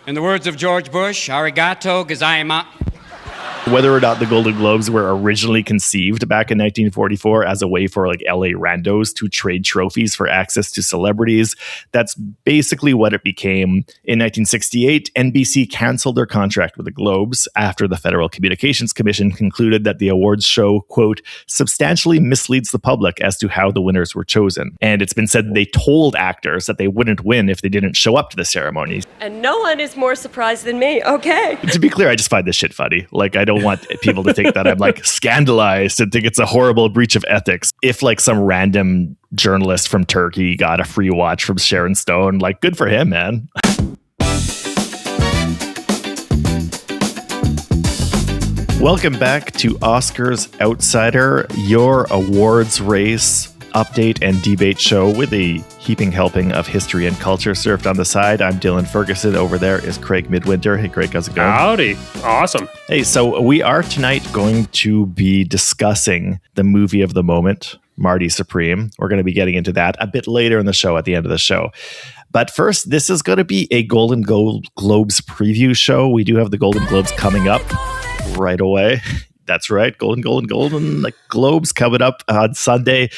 In the words of George Bush, arigato gozaimasu. Whether or not the Golden Globes were originally conceived back in 1944 as a way for like LA randos to trade trophies for access to celebrities, that's basically what it became. In 1968, NBC canceled their contract with the Globes after the Federal Communications Commission concluded that the awards show, quote, substantially misleads the public as to how the winners were chosen. And it's been said that they told actors that they wouldn't win if they didn't show up to the ceremonies. And no one is more surprised than me, okay? To be clear, I just find this shit funny. Like, I don't want people to think that I'm like scandalized and think it's a horrible breach of ethics. If like some random journalist from Turkey got a free watch from Sharon Stone, like good for him, man. Welcome back to Oscars Outsider, your awards race update and debate show with a heaping helping of history and culture served on the side. I'm Dylan Ferguson. Over there is Craig Midwinter. Hey, Craig, how's it going? Howdy. Awesome. Hey, so we are tonight going to be discussing the movie of the moment, Marty Supreme. We're going to be getting into that a bit later in the show, at the end of the show. But first, this is going to be a Golden Globes preview show. We do have the Golden Globes coming up right away. That's right. Golden like Globes coming up on Sunday.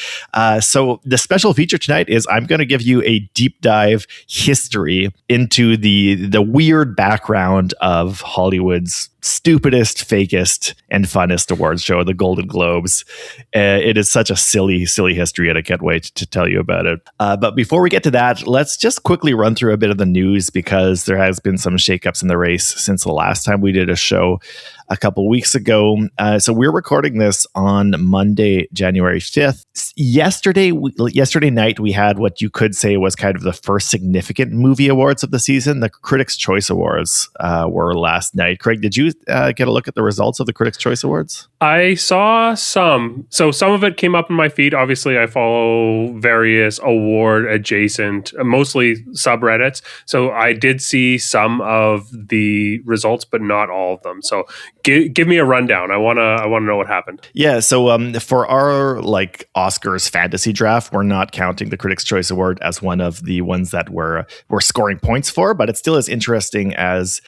So the special feature tonight is I'm going to give you a deep dive history into the weird background of Hollywood's stupidest, fakest, and funnest awards show, the Golden Globes. It is such a silly history, and I can't wait to tell you about it. But before we get to that, let's just quickly run through a bit of the news because there has been some shakeups in the race since the last time we did a show a couple weeks ago. So we're recording this on Monday, January 5th. Yesterday night, we had what you could say was kind of the first significant movie awards of the season. The Critics' Choice Awards were last night. Craig, did you get a look at the results of the Critics' Choice Awards? I saw some. So some of it came up in my feed. Obviously, I follow various award adjacent, mostly subreddits. So I did see some of the results, but not all of them. So give me a rundown. I wanna know what happened. Yeah. So for our like Oscars fantasy draft, we're not counting the Critics' Choice Award as one of the ones that we're scoring points for, but it still is interesting as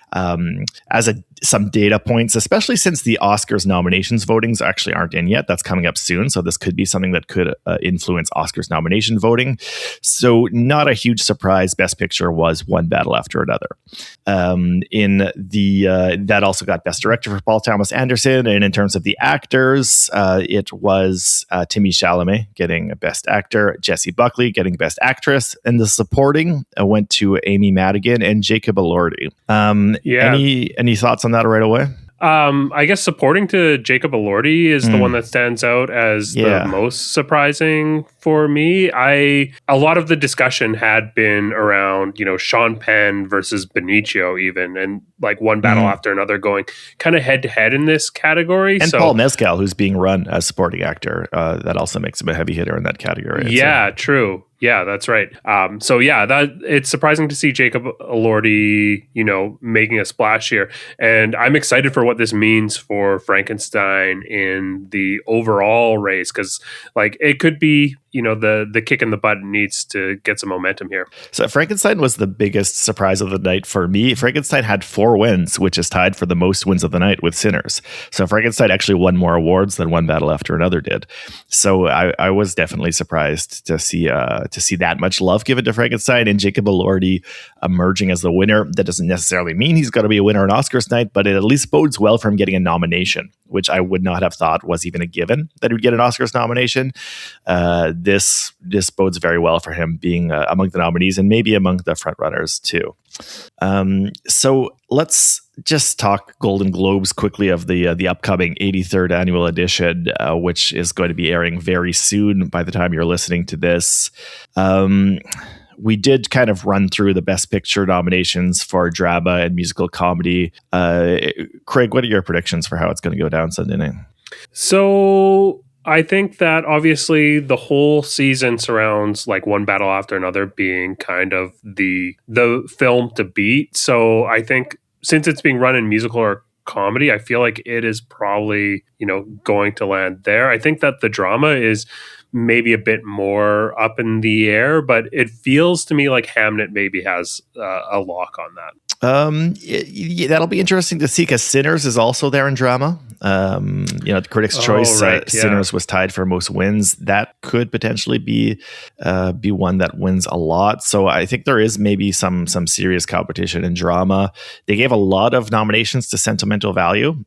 some data points, especially since the Oscars nominations votings actually aren't in yet. That's coming up soon. So this could be something that could influence Oscars nomination voting. So not a huge surprise. Best Picture was One Battle After Another. That also got Best Director for Paul Thomas Anderson. And in terms of the actors, it was Timothée Chalamet getting Best Actor, Jessie Buckley getting Best Actress, and the supporting went to Amy Madigan and Jacob Elordi. Any thoughts on that right away? I guess supporting to Jacob Elordi is the one that stands out as the most surprising for me. A lot of the discussion had been around, Sean Penn versus Benicio even, and like One Battle After Another going kind of head to head in this category. And Paul Mescal, who's being run as supporting actor, that also makes him a heavy hitter in that category. Yeah, true. Yeah, that's right. That it's surprising to see Jacob Elordi, making a splash here. And I'm excited for what this means for Frankenstein in the overall race, because it could be, the kick in the butt needs to get some momentum here. So Frankenstein was the biggest surprise of the night for me. Frankenstein had 4 wins, which is tied for the most wins of the night with Sinners. So Frankenstein actually won more awards than One Battle After Another did. So I was definitely surprised to see that much love given to Frankenstein and Jacob Elordi emerging as the winner. That doesn't necessarily mean he's going to be a winner on Oscars night, but it at least bodes well for him getting a nomination, which I would not have thought was even a given that he would get an Oscars nomination. This bodes very well for him being among the nominees and maybe among the front runners too. So let's just talk Golden Globes quickly of the upcoming 83rd annual edition, which is going to be airing very soon by the time you're listening to this. We did kind of run through the Best Picture nominations for drama and musical comedy. Craig, what are your predictions for how it's going to go down Sunday night? So I think that obviously the whole season surrounds One Battle After Another being kind of the film to beat. So I think since it's being run in musical or comedy, I feel like it is probably, going to land there. I think that the drama is maybe a bit more up in the air, but it feels to me like Hamnet maybe has a lock on that. That'll be interesting to see because Sinners is also there in drama. The Critics' Choice, Sinners was tied for most wins. That could potentially be one that wins a lot. So I think there is maybe some serious competition in drama. They gave a lot of nominations to Sentimental Value.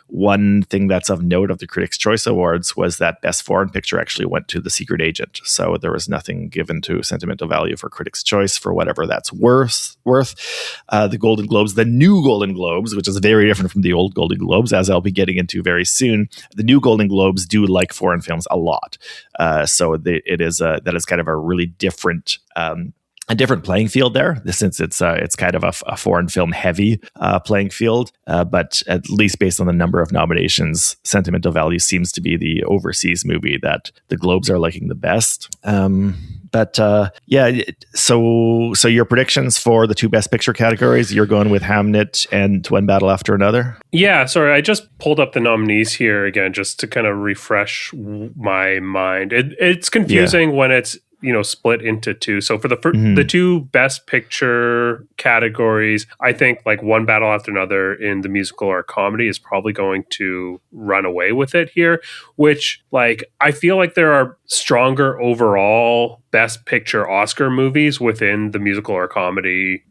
One thing that's of note of the Critics' Choice Awards was that Best Foreign Picture actually went to The Secret Agent. So there was nothing given to Sentimental Value for Critics' Choice for whatever that's worth. The Golden Globes, the new Golden Globes, which is very different from the old Golden Globes, as I'll be getting into very soon. The new Golden Globes do like foreign films a lot, so that is kind of a really different. A different playing field there, since it's kind of a foreign film heavy playing field. But at least based on the number of nominations, Sentimental Value seems to be the overseas movie that the Globes are liking the best. So your predictions for the two Best Picture categories, you're going with Hamnet and One Battle After Another? Yeah, sorry, I just pulled up the nominees here again just to kind of refresh my mind. It's confusing when it's split into two. So for the two Best Picture categories, I think like One Battle After Another in the musical or comedy is probably going to run away with it here, which I feel like there are stronger overall Best Picture Oscar movies within the musical or comedy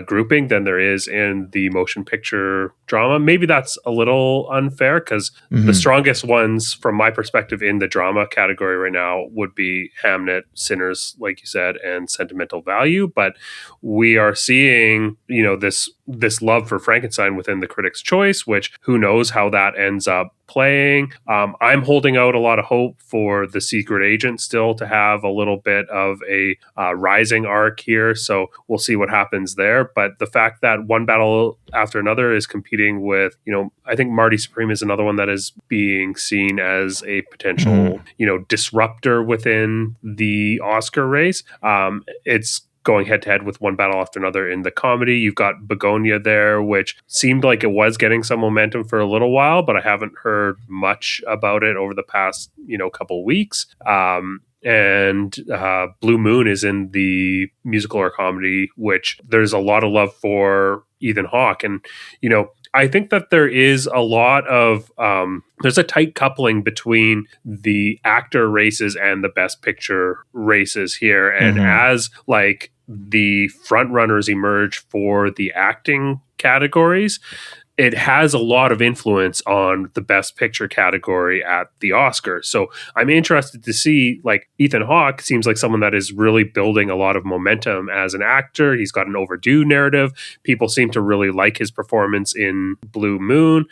grouping than there is in the motion picture drama. Maybe that's a little unfair because the strongest ones from my perspective in the drama category right now would be Hamnet, Sinners, like you said, and Sentimental Value. But we are seeing, this love for Frankenstein within the Critics' Choice, which who knows how that ends up playing. I'm holding out a lot of hope for The Secret Agent still to have a little bit of a rising arc here. So we'll see what happens there. But the fact that One Battle After Another is competing with, I think Marty Supreme is another one that is being seen as a potential, disruptor within the Oscar race. It's going head to head with One Battle After Another in the comedy. You've got Begonia there, which seemed like it was getting some momentum for a little while, but I haven't heard much about it over the past, couple weeks. And Blue Moon is in the musical or comedy, which there's a lot of love for Ethan Hawke. And, I think that there is a lot of there's a tight coupling between the actor races and the Best Picture races here. And as the front runners emerge for the acting categories, it has a lot of influence on the Best Picture category at the Oscars. So I'm interested to see, Ethan Hawke seems like someone that is really building a lot of momentum as an actor. He's got an overdue narrative. People seem to really like his performance in Blue Moon.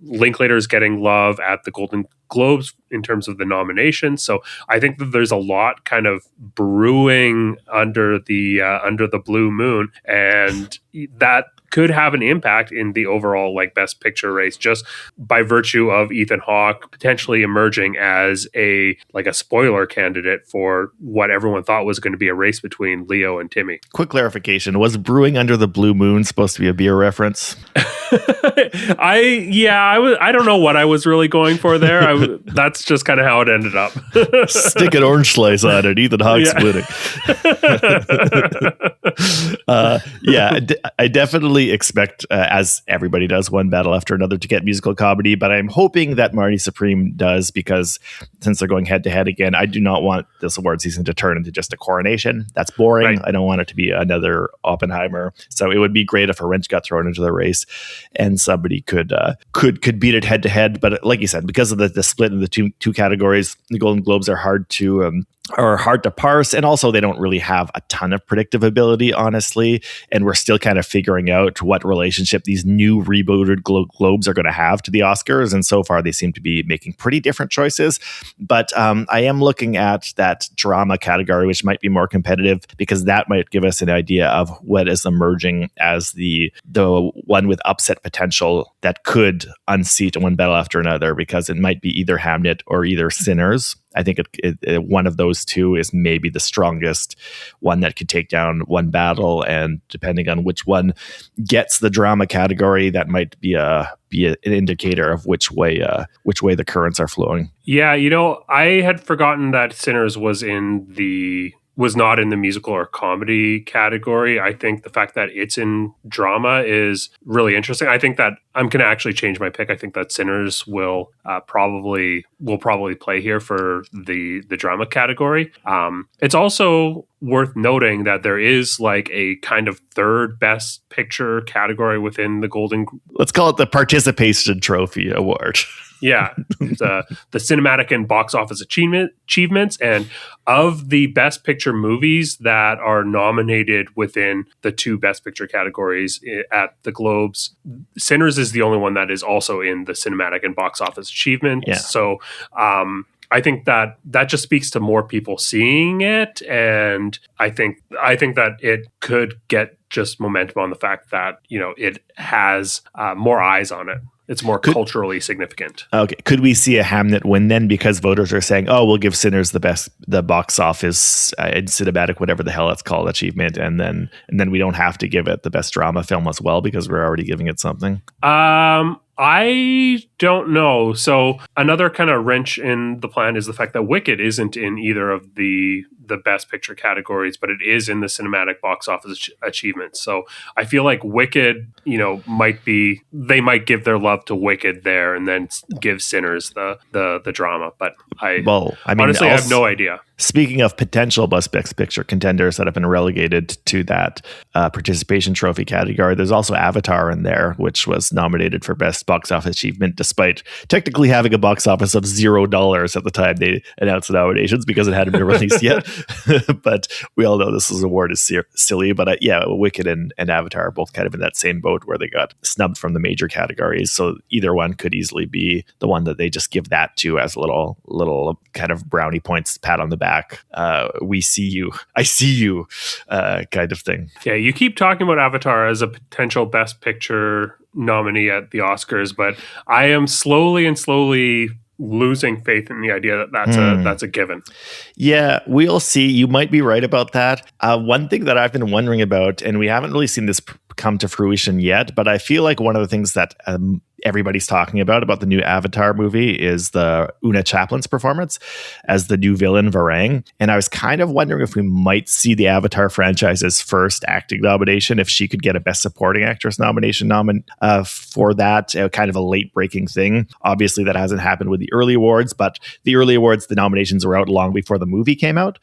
Linklater's getting love at the Golden Globes in terms of the nominations. So I think that there's a lot kind of brewing under the Blue Moon, and that could have an impact in the overall Best Picture race just by virtue of Ethan Hawke potentially emerging as a spoiler candidate for what everyone thought was going to be a race between Leo and Timmy. Quick clarification: was brewing under the Blue Moon supposed to be a beer reference? I don't know what I was really going for there. That's just kind of how it ended up. Stick an orange slice on it. Ethan Hawke's winning. I definitely expect, as everybody does, One Battle After Another to get musical comedy, but I'm hoping that Marty Supreme does, because since they're going head to head again, I do not want this award season to turn into just a coronation. That's boring. Right. I don't want it to be another Oppenheimer. So it would be great if a wrench got thrown into the race and somebody could beat it head to head. But like you said, because of the split in the two categories, the Golden Globes are hard to parse, and also they don't really have a ton of predictability, honestly, and we're still kind of figuring out what relationship these new rebooted Globes are going to have to the Oscars, and so far they seem to be making pretty different choices. But I am looking at that drama category, which might be more competitive, because that might give us an idea of what is emerging as the one with upset potential that could unseat One Battle After Another, because it might be either Hamnet or either Sinners. I think one of those two is maybe the strongest one that could take down One Battle, and depending on which one gets the drama category, that might be an indicator of which way the currents are flowing. Yeah, I had forgotten that Sinners was in the was not in the musical or comedy category. I think the fact that it's in drama is really interesting. I think that I'm going to actually change my pick. I think that Sinners will probably play here for the drama category. It's also worth noting that there is like a kind of third best picture category within the Let's call it the Participation Trophy Award. Yeah, the cinematic and box office achievements, and of the best picture movies that are nominated within the two best picture categories at the Globes, Sinners is the only one that is also in the cinematic and box office achievements. Yeah. So I think that just speaks to more people seeing it, and I think that it could get just momentum on the fact that it has more eyes on it. It's more culturally significant. Okay. Could we see a Hamnet win then? Because voters are saying, oh, we'll give Sinners the box office and cinematic, whatever the hell it's called, achievement. And then we don't have to give it the best drama film as well because we're already giving it something. I don't know. So another kind of wrench in the plan is the fact that Wicked isn't in either of the best picture categories, but it is in the cinematic box office achievements. So I feel like Wicked, they might give their love to Wicked there and then give Sinners the drama. But honestly, I have no idea. Speaking of potential best picture contenders that have been relegated to that participation trophy category, there's also Avatar in there, which was nominated for best box office achievement, despite technically having a box office of $0 at the time they announced the nominations because it hadn't been released yet. But we all know this award is silly. But Wicked and Avatar are both kind of in that same boat where they got snubbed from the major categories. So either one could easily be the one that they just give that to as a little kind of brownie points pat on the back. We see you. I see you kind of thing. Yeah, you keep talking about Avatar as a potential best picture nominee at the Oscars, but I am slowly losing faith in the idea that that's a given. Yeah, we'll see. You might be right about that. One thing that I've been wondering about, and we haven't really seen this come to fruition yet, but I feel like one of the things that everybody's talking about the new Avatar movie is the Una Chaplin's performance as the new villain Varang. And I was kind of wondering if we might see the Avatar franchise's first acting nomination, if she could get a Best Supporting Actress nomination for that, kind of a late breaking thing. Obviously, that hasn't happened with the early awards, but the early awards, the nominations were out long before the movie came out.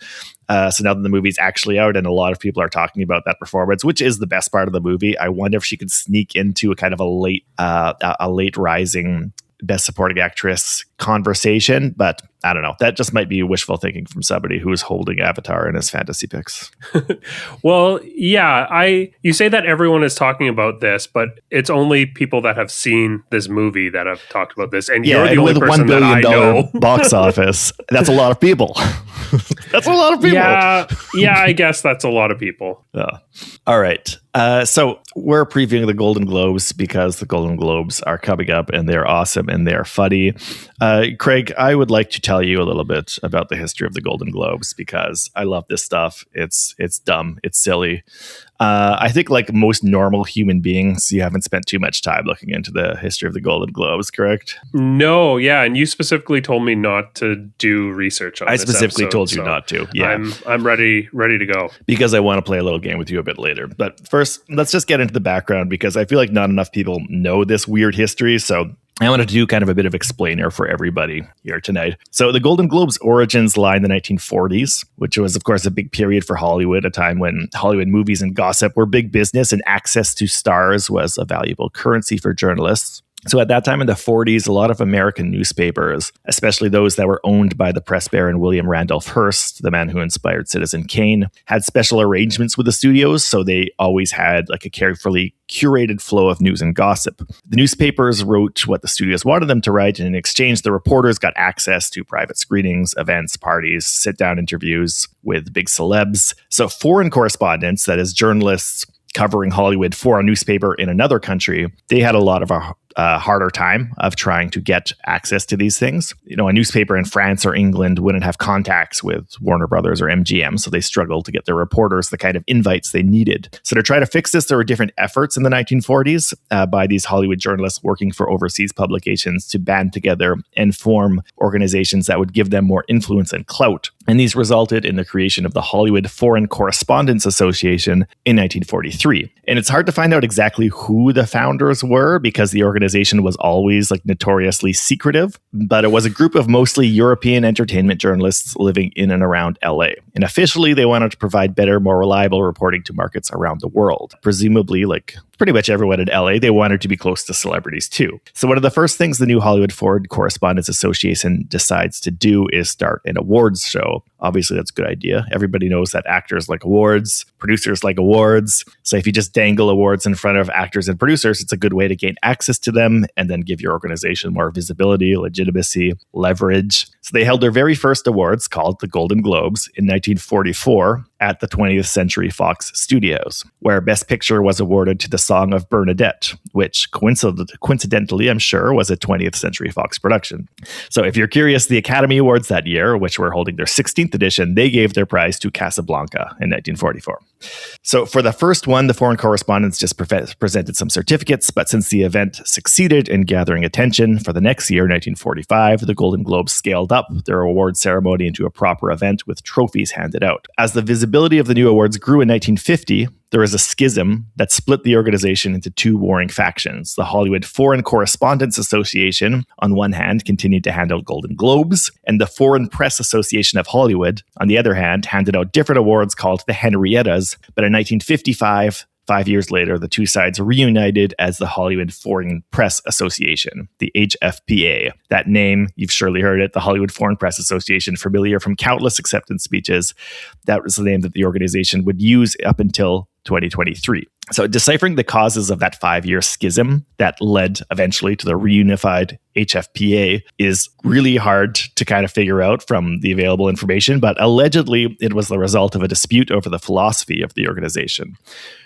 So now that the movie's actually out and a lot of people are talking about that performance, which is the best part of the movie, I wonder if she could sneak into a kind of a late rising Best Supporting Actress conversation. But I don't know. That just might be wishful thinking from somebody who is holding Avatar in his fantasy picks. Well, yeah, you say that everyone is talking about this, but it's only people that have seen this movie that have talked about this. And you're the only person that I know. Box office. That's a lot of people. That's a lot of people. Yeah, I guess that's a lot of people. Yeah. All right. So we're previewing the Golden Globes because the Golden Globes are coming up and they're awesome and they're funny. Craig, I would like to tell you a little bit about the history of the Golden Globes because I love this stuff. It's dumb. It's silly. I think like most normal human beings, you haven't spent too much time looking into the history of the Golden Globes, correct? No, yeah. And you specifically told me not to do research on this. I specifically told you not to. Yeah. I'm ready to go. Because I want to play a little game with you a bit later. But first, let's just get into the background because I feel like not enough people know this weird history. So I wanted to do kind of a bit of explainer for everybody here tonight. So the Golden Globes origins lie in the 1940s, which was, of course, a big period for Hollywood, a time when Hollywood movies and gossip were big business and access to stars was a valuable currency for journalists. So at that time in the 40s, a lot of American newspapers, especially those that were owned by the press baron William Randolph Hearst, the man who inspired Citizen Kane, had special arrangements with the studios. So they always had like a carefully curated flow of news and gossip. The newspapers wrote what the studios wanted them to write, and in exchange, the reporters got access to private screenings, events, parties, sit-down interviews with big celebs. So foreign correspondents, that is journalists covering Hollywood for a newspaper in another country, they had a lot of a harder time of trying to get access to these things. You know, a newspaper in France or England wouldn't have contacts with Warner Brothers or MGM, so they struggled to get their reporters the kind of invites they needed. So to try to fix this, there were different efforts in the 1940s by these Hollywood journalists working for overseas publications to band together and form organizations that would give them more influence and clout. And these resulted in the creation of the Hollywood Foreign Correspondents Association in 1943. And it's hard to find out exactly who the founders were because the organization was always notoriously secretive, but it was a group of mostly European entertainment journalists living in and around LA. And officially, they wanted to provide better, more reliable reporting to markets around the world. Presumably, pretty much everyone in LA, they wanted to be close to celebrities too. So one of the first things the new Hollywood Foreign Correspondents Association decides to do is start an awards show. Obviously, that's a good idea. Everybody knows that actors like awards, producers like awards. So if you just dangle awards in front of actors and producers, it's a good way to gain access to them and then give your organization more visibility, legitimacy, leverage. So they held their very first awards, called the Golden Globes, in 1944 at the 20th Century Fox Studios, where Best Picture was awarded to The Song of Bernadette, which coincidentally, I'm sure, was a 20th Century Fox production. So if you're curious, the Academy Awards that year, which were holding their 16th edition, they gave their prize to Casablanca in 1944. So for the first one, the foreign correspondents just presented some certificates, but since the event succeeded in gathering attention for the next year, 1945, the Golden Globes scaled up their award ceremony into a proper event with trophies handed out. As the visibility of the new awards grew in 1950, there was a schism that split the organization into two warring factions. The Hollywood Foreign Correspondents Association, on one hand, continued to hand out Golden Globes, and the Foreign Press Association of Hollywood, on the other hand, handed out different awards called the Henriettas. But in 1955, 5 years later, the two sides reunited as the Hollywood Foreign Press Association, the HFPA. That name, you've surely heard it, the Hollywood Foreign Press Association, familiar from countless acceptance speeches. That was the name that the organization would use up until 2023. So deciphering the causes of that 5-year schism that led eventually to the reunified HFPA is really hard to kind of figure out from the available information, but allegedly it was the result of a dispute over the philosophy of the organization.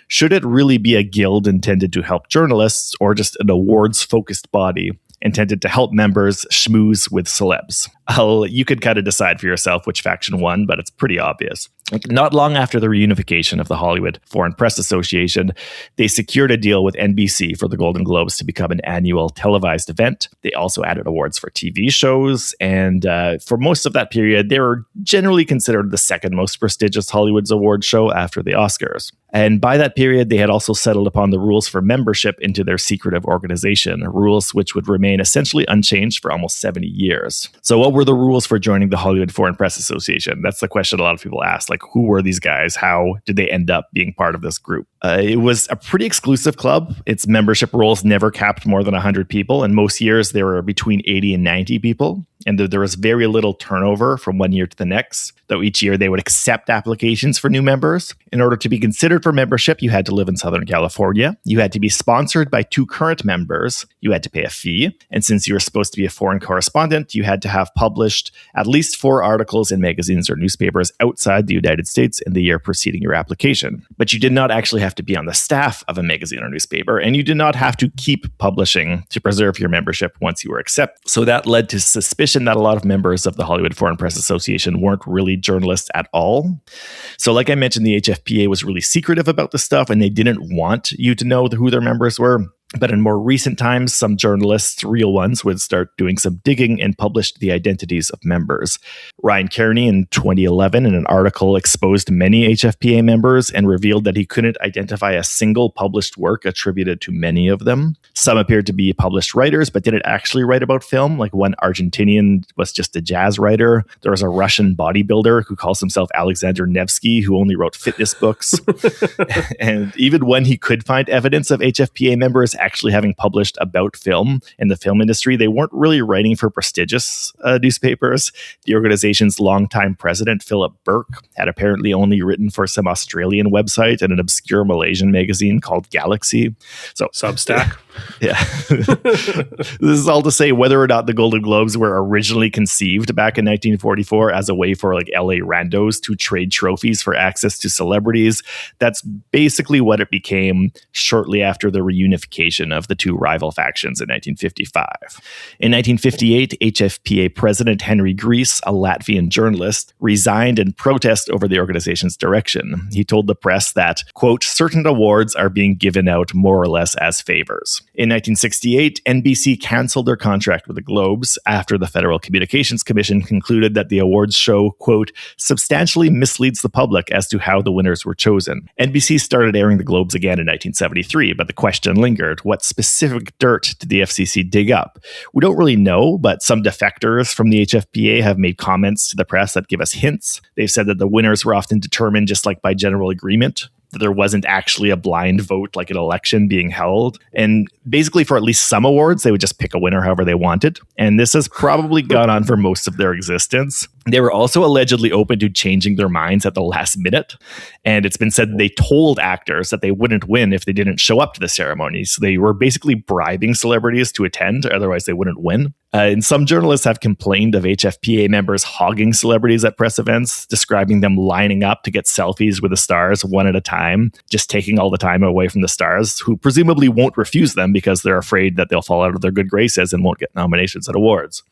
Should it really be a guild intended to help journalists or just an awards-focused body intended to help members schmooze with celebs? You could kind of decide for yourself which faction won, but it's pretty obvious. Not long after the reunification of the Hollywood Foreign Press Association, they secured a deal with NBC for the Golden Globes to become an annual televised event. They also added awards for TV shows, and for most of that period, they were generally considered the second most prestigious Hollywood's award show after the Oscars. And by that period, they had also settled upon the rules for membership into their secretive organization, rules which would remain essentially unchanged for almost 70 years. So what were the rules for joining the Hollywood Foreign Press Association? That's the question a lot of people ask. Who were these guys? How did they end up being part of this group? It was a pretty exclusive club. Its membership rolls never capped more than 100 people, and most years there were between 80 and 90 people. And there was very little turnover from one year to the next, though each year they would accept applications for new members. In order to be considered for membership, you had to live in Southern California. You had to be sponsored by 2 current members. You had to pay a fee. And since you were supposed to be a foreign correspondent, you had to have published at least 4 articles in magazines or newspapers outside the United States in the year preceding your application. But you did not actually have to be on the staff of a magazine or newspaper, and you did not have to keep publishing to preserve your membership once you were accepted. So that led to suspicion that a lot of members of the Hollywood Foreign Press Association weren't really journalists at all. So like I mentioned, the HFPA was really secretive about this stuff, and they didn't want you to know who their members were. But in more recent times, some journalists, real ones, would start doing some digging and published the identities of members. Ryan Kearney in 2011 in an article exposed many HFPA members and revealed that he couldn't identify a single published work attributed to many of them. Some appeared to be published writers, but didn't actually write about film. Like one Argentinian was just a jazz writer. There was a Russian bodybuilder who calls himself Alexander Nevsky, who only wrote fitness books. And even when he could find evidence of HFPA members actually having published about film in the film industry, they weren't really writing for prestigious newspapers. The organization's longtime president, Philip Burke, had apparently only written for some Australian website and an obscure Malaysian magazine called Galaxy. So Substack. Yeah. This is all to say whether or not the Golden Globes were originally conceived back in 1944 as a way for LA randos to trade trophies for access to celebrities. That's basically what it became shortly after the reunification of the two rival factions in 1955. In 1958, HFPA President Henry Grease, a Latvian journalist, resigned in protest over the organization's direction. He told the press that, quote, certain awards are being given out more or less as favors. In 1968, NBC canceled their contract with the Globes after the Federal Communications Commission concluded that the awards show, quote, substantially misleads the public as to how the winners were chosen. NBC started airing the Globes again in 1973, but the question lingered. What specific dirt did the FCC dig up? We don't really know, but some defectors from the HFPA have made comments to the press that give us hints. They've said that the winners were often determined just like by general agreement, that there wasn't actually a blind vote like an election being held. And basically for at least some awards, they would just pick a winner however they wanted. And this has probably gone on for most of their existence. They were also allegedly open to changing their minds at the last minute. And it's been said that they told actors that they wouldn't win if they didn't show up to the ceremony. So they were basically bribing celebrities to attend, otherwise they wouldn't win. And some journalists have complained of HFPA members hogging celebrities at press events, describing them lining up to get selfies with the stars one at a time, just taking all the time away from the stars, who presumably won't refuse them because they're afraid that they'll fall out of their good graces and won't get nominations at awards.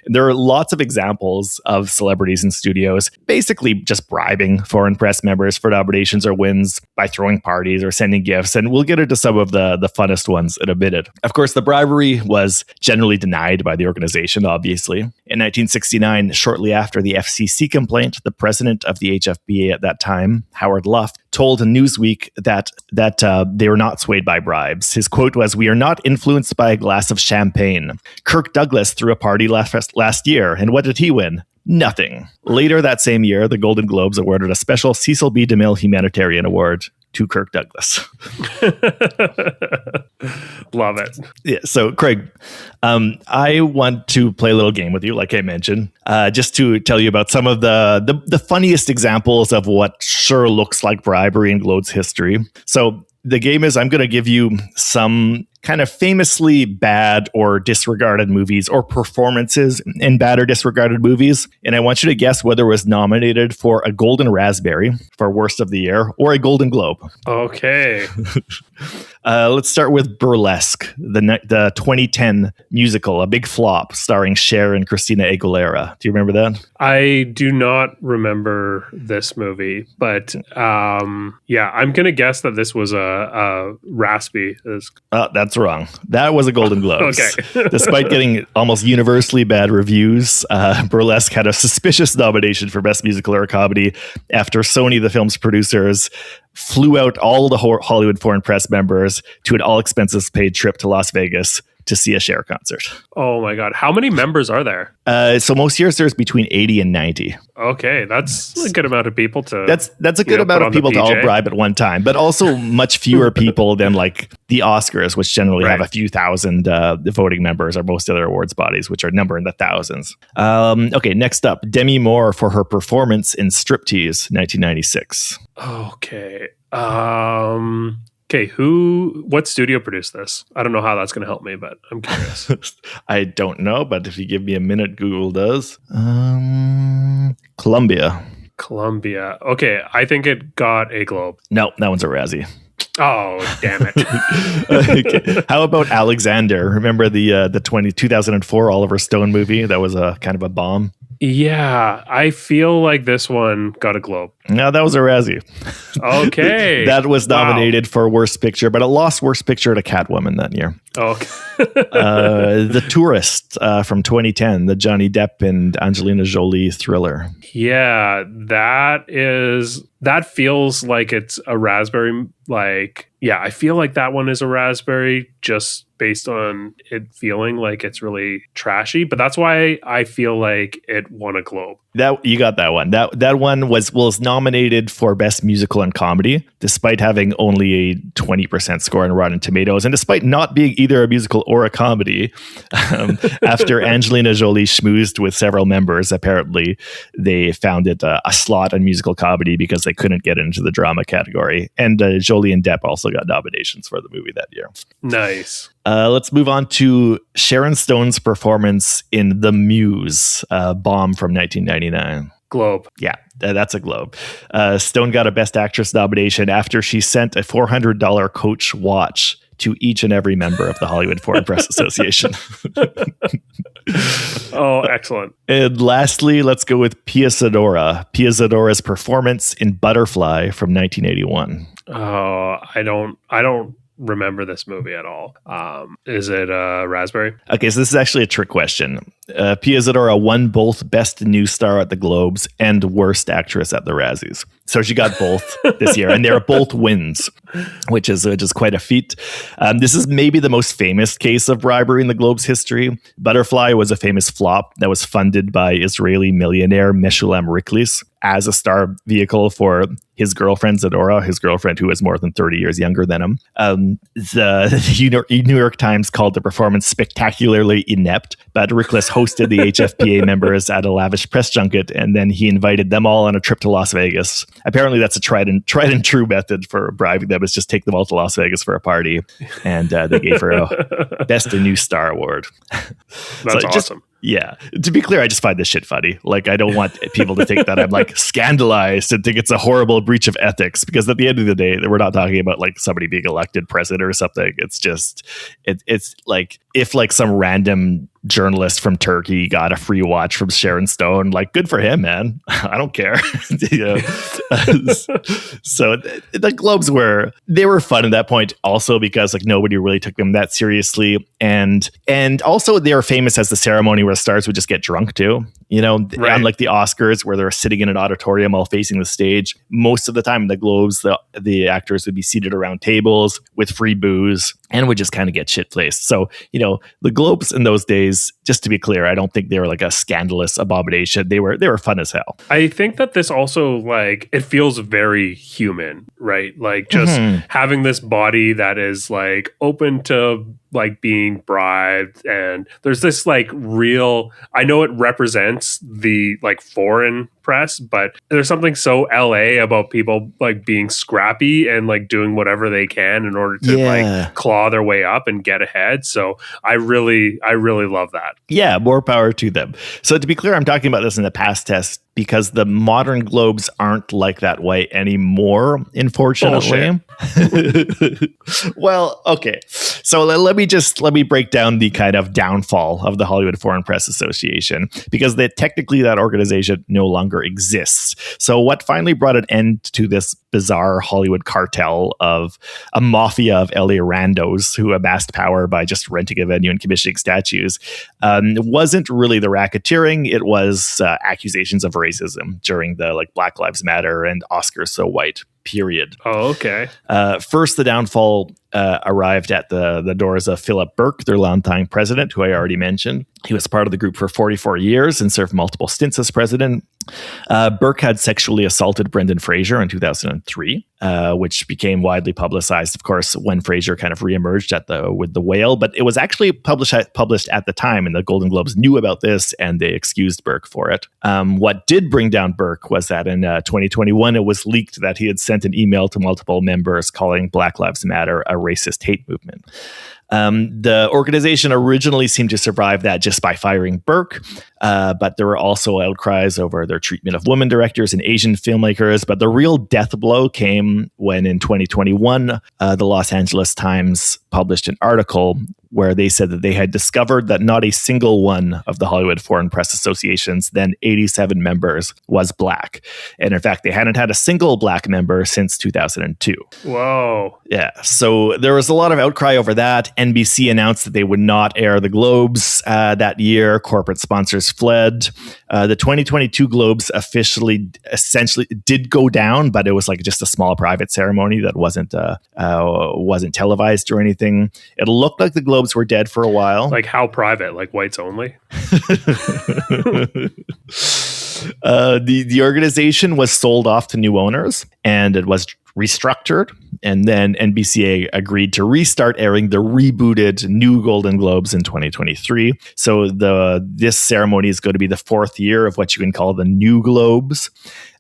And there are lots of examples of celebrities in studios basically just bribing foreign press members for nominations or wins by throwing parties or sending gifts. And we'll get into some of the funnest ones in a minute. Of course, the bribery was generally denied by the organization, obviously. In 1969, shortly after the FCC complaint, the president of the HFBA at that time, Howard Luft, told Newsweek that they were not swayed by bribes. His quote was, "We are not influenced by a glass of champagne. Kirk Douglas threw a party last year, and what did he win? Nothing." Later that same year, the Golden Globes awarded a special Cecil B. DeMille Humanitarian Award to Kirk Douglas. Love it. Yeah, so Craig, I want to play a little game with you, like I mentioned, just to tell you about some of the funniest examples of what sure looks like bribery in Globes history. So the game is, I'm going to give you some kind of famously bad or disregarded movies or performances in bad or disregarded movies. And I want you to guess whether it was nominated for a Golden Raspberry for Worst of the Year or a Golden Globe. Okay. Let's start with Burlesque, the 2010 musical, a big flop starring Cher and Christina Aguilera. Do you remember that? I do not remember this movie, but yeah, I'm going to guess that this was a raspy. That's wrong. That was a Golden Globes. Okay. Despite getting almost universally bad reviews, Burlesque had a suspicious nomination for Best Musical or Comedy after Sony, the film's producers, flew out all the Hollywood foreign press members to an all-expenses-paid trip to Las Vegas to see a Cher concert. Oh my God. How many members are there? So most years there's between 80 and 90. Okay, that's a good amount of people to... That's a good amount of people to all bribe at one time, but also much fewer people than like the Oscars, which generally have a few thousand voting members, or most other awards bodies, which are numbered in the thousands. Okay, next up, Demi Moore for her performance in Striptease, 1996. Okay. Okay, what studio produced this? I don't know how that's going to help me, but I'm curious. I don't know, but if you give me a minute, Google does. Columbia. Okay, I think it got a Globe. No, that one's a Razzie. Oh, damn it. Okay. How about Alexander? Remember the 2004 Oliver Stone movie? That was a kind of a bomb. Yeah, I feel like this one got a Globe. No, that was a Razzie. Okay. That was nominated for Worst Picture, but it lost Worst Picture to Catwoman that year. Okay. The Tourist from 2010, the Johnny Depp and Angelina Jolie thriller. Yeah, that feels like it's a raspberry. I feel like that one is a raspberry just based on it feeling like it's really trashy, but that's why I feel like it won a Globe. That you got that one. That one was nominated for Best Musical and Comedy, despite having only a 20% score on Rotten Tomatoes, and despite not being either a musical or a comedy. After Angelina Jolie schmoozed with several members, apparently they found it a slot on musical comedy because they couldn't get into the drama category. And Jolie and Depp also got nominations for the movie that year. Nice. Let's move on to Sharon Stone's performance in The Muse, Bomb from 1999. Globe. Yeah, that's a Globe. Stone got a Best Actress nomination after she sent a $400 Coach watch to each and every member of the Hollywood Foreign Press Association. Oh, excellent. And lastly, let's go with Pia Zadora's performance in Butterfly from 1981. Oh, I don't remember this movie at all. Is it Raspberry? Okay, so this is actually a trick question. Pia Zadora won both Best New Star at the Globes and Worst Actress at the Razzies. So she got both this year, and they're both wins, which is quite a feat. This is maybe the most famous case of bribery in the Globe's history. Butterfly was a famous flop that was funded by Israeli millionaire Meshulam Riklis as a star vehicle for his girlfriend Zadora, his girlfriend who is more than 30 years younger than him. The New York Times called the performance spectacularly inept, but Riklis hosted the HFPA members at a lavish press junket, and then he invited them all on a trip to Las Vegas. Apparently that's a tried and true method for bribing them, is just take them all to Las Vegas for a party, and they gave her a Best New Star award. That's awesome. Yeah. To be clear, I just find this shit funny. Like, I don't want people to think that I'm like scandalized and think it's a horrible breach of ethics, because at the end of the day, we're not talking about like somebody being elected president or something. It's just, it's like if like some random journalist from Turkey got a free watch from Sharon Stone, like, good for him, man. I don't care. So the Globes were fun at that point also, because like nobody really took them that seriously. And also they were famous as the ceremony where stars would just get drunk too. Right. Unlike the Oscars where they're sitting in an auditorium all facing the stage, most of the time in the Globes, the actors would be seated around tables with free booze and would just kind of get shit-faced. So, the Globes in those days, just to be clear, I don't think they were like a scandalous abomination. They were fun as hell. I think that this also, like, it feels very human, right? Like, just having this body that is like open to like being bribed, and there's this like real, I know it represents the like foreign press, but there's something so LA about people like being scrappy and like doing whatever they can in order to like claw their way up and get ahead. So I really love that. Yeah, more power to them. So to be clear, I'm talking about this in the past tense because the modern Globes aren't like that way anymore, unfortunately. Well, okay. So let me break down the kind of downfall of the Hollywood Foreign Press Association, because technically that organization no longer exists. So what finally brought an end to this bizarre Hollywood cartel of a mafia of LA randos who amassed power by just renting a venue and commissioning statues wasn't really the racketeering. It was accusations of racism during the like Black Lives Matter and Oscars So White period. Oh, okay. First, the downfall arrived at the doors of Philip Burke, their longtime president, who I already mentioned. He was part of the group for 44 years and served multiple stints as president. Burke had sexually assaulted Brendan Fraser in 2003, which became widely publicized, of course, when Fraser kind of reemerged with The Whale. But it was actually published at the time, and the Golden Globes knew about this, and they excused Burke for it. What did bring down Burke was that in 2021, it was leaked that he had sent an email to multiple members calling Black Lives Matter a racist hate movement. The organization originally seemed to survive that just by firing Burke, but there were also outcries over their treatment of women directors and Asian filmmakers. But the real death blow came when in 2021, the Los Angeles Times published an article where they said that they had discovered that not a single one of the Hollywood Foreign Press Association's then 87 members was black. And in fact, they hadn't had a single black member since 2002. Whoa. Yeah. So there was a lot of outcry over that. NBC announced that they would not air the Globes that year. Corporate sponsors fled. The 2022 Globes essentially did go down, but it was like just a small private ceremony that wasn't televised or anything. It looked like the Globes were dead for a while. Like how private? Like whites only? The organization was sold off to new owners, and it was restructured, and then NBC agreed to restart airing the rebooted new Golden Globes in 2023. So this ceremony is going to be the fourth year of what you can call the new Globes.